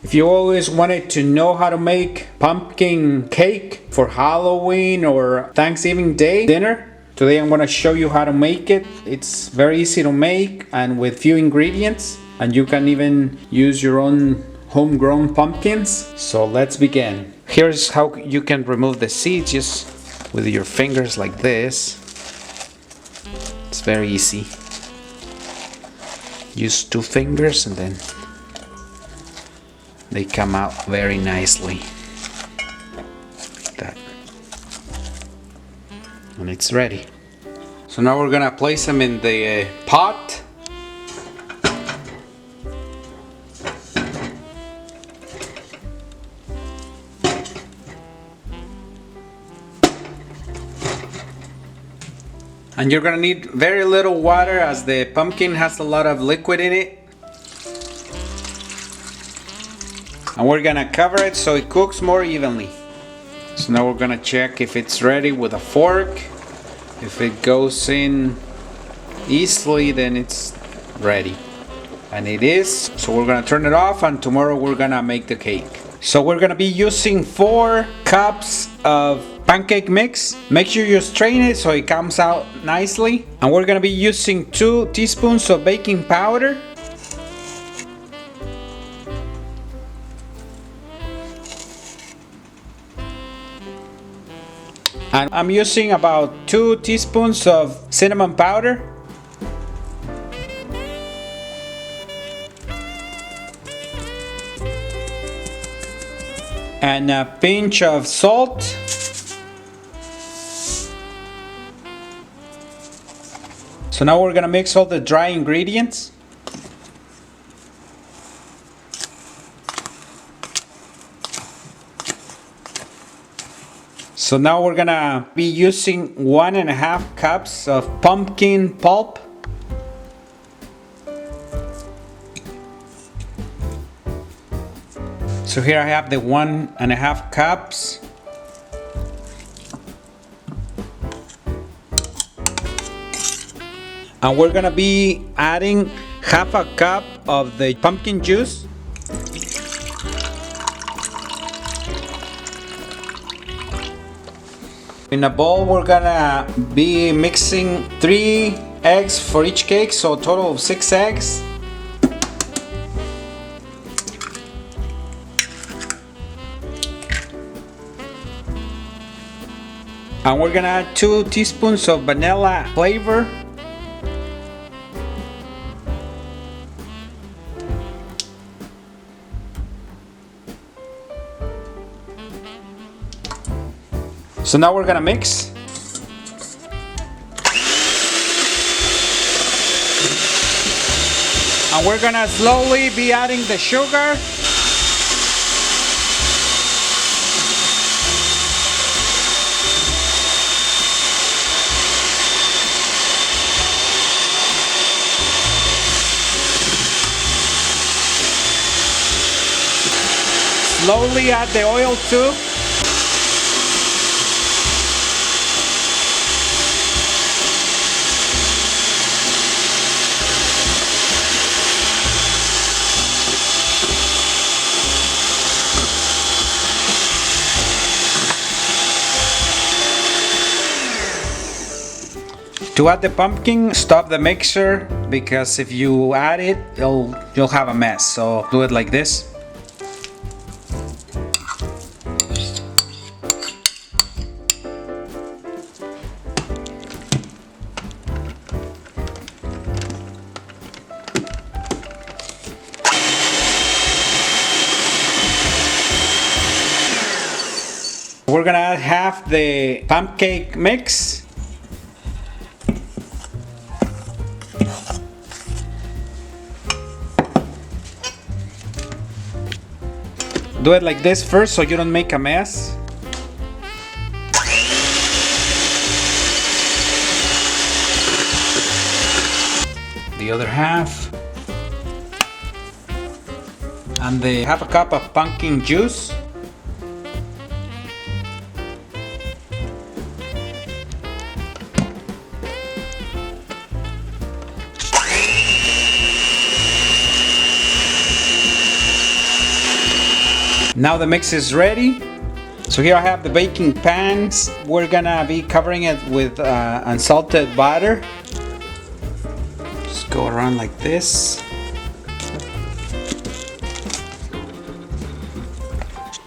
If you always wanted to know how to make pumpkin cake for Halloween or Thanksgiving Day dinner, today I'm going to show you how to make it. It's very easy to make and with few ingredients, and you can even use your own homegrown pumpkins. So let's begin. Here's how you can remove the seeds, just with your fingers like this. It's very easy. Use 2 fingers and then they come out very nicely like that, and it's ready. So now we're gonna place them in the pot. And you're gonna need very little water as the pumpkin has a lot of liquid in it. And we're gonna cover it so it cooks more evenly. So now we're gonna check if it's ready with a fork. If it goes in easily, then it's ready. And it is. So we're gonna turn it off, and tomorrow we're gonna make the cake. So we're gonna be using 4 cups of pancake mix. Make sure you strain it so it comes out nicely. And we're gonna be using 2 teaspoons of baking powder. And I'm using about 2 teaspoons of cinnamon powder. And a pinch of salt. So now we're gonna mix all the dry ingredients. So now we're gonna be using 1.5 cups of pumpkin pulp. So here I have the 1.5 cups. And we're gonna be adding 1/2 cup of the pumpkin juice. In a bowl, we're gonna be mixing 3 eggs for each cake, so a total of 6 eggs. And we're gonna add 2 teaspoons of vanilla flavor. So now we're gonna mix. And we're gonna slowly be adding the sugar. Slowly add the oil too. To add the pumpkin, stop the mixer, because if you add it, you'll have a mess. So do it like this. We're gonna add half the pancake mix. Do it like this first so you don't make a mess. The other half. And the 1/2 cup of pumpkin juice. Now the mix is ready. So here I have the baking pans. We're gonna be covering it with unsalted butter. Just go around like this.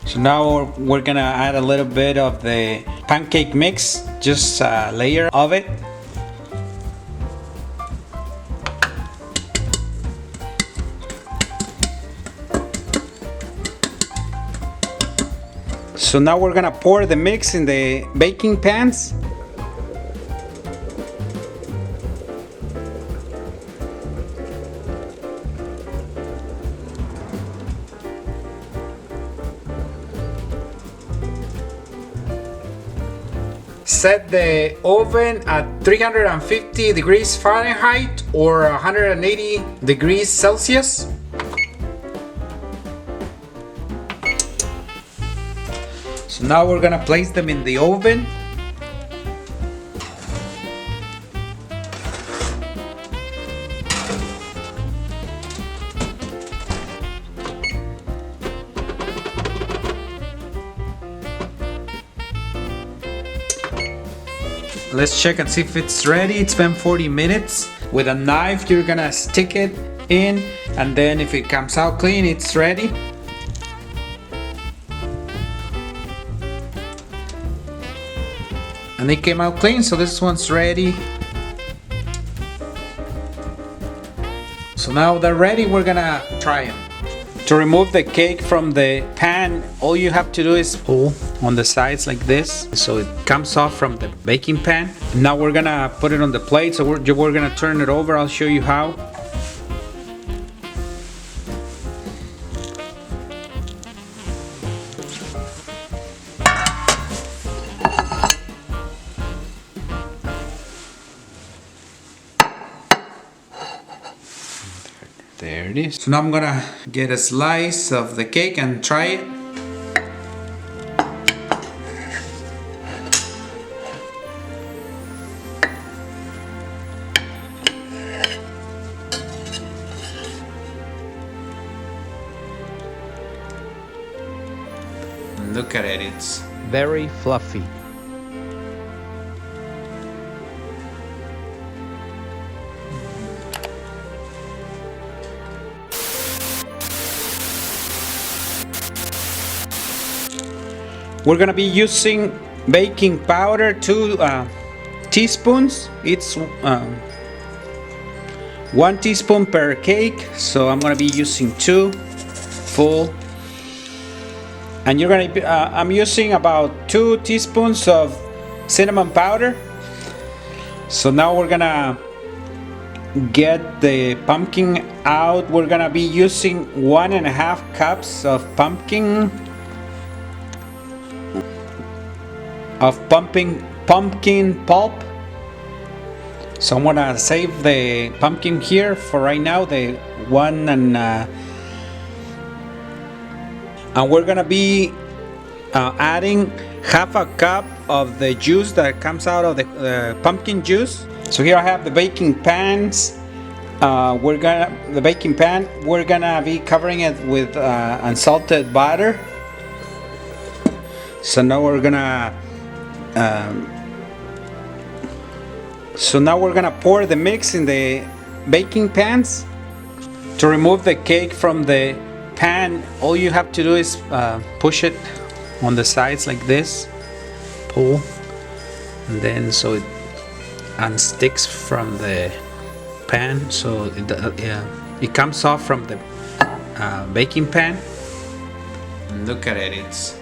So now we're gonna add a little bit of the pancake mix, just a layer of it. So now we're gonna pour the mix in the baking pans. Set the oven at 350 degrees Fahrenheit or 180 degrees Celsius. So now we're gonna place them in the oven. Let's check and see if it's ready. It's been 40 minutes. With a knife, you're gonna stick it in, and then if it comes out clean, it's ready. And they came out clean, so this one's ready. So now they're ready, we're gonna try them. To remove the cake from the pan, all you have to do is pull on the sides like this, so it comes off from the baking pan. Now we're gonna put it on the plate, so we're gonna turn it over. I'll show you how. There it is. So now I'm gonna get a slice of the cake and try it. Look at it, it's very fluffy. We're gonna be using baking powder, 2 teaspoons. It's 1 teaspoon per cake, so I'm gonna be using 2 full. And you're gonna be, I'm using about 2 teaspoons of cinnamon powder. So now we're gonna get the pumpkin out. We're gonna be using 1.5 cups of pumpkin pulp. So I'm gonna save the pumpkin here for right now, the one, and we're gonna be adding 1/2 cup of the juice that comes out of the pumpkin juice. So here I have the baking pans. The baking pan, we're gonna be covering it with unsalted butter. So now we're gonna pour the mix in the baking pans. To remove the cake from the pan, all you have to do is push it on the sides like this, pull, and then so it unsticks from the pan, so it comes off from the baking pan. And look at it, it's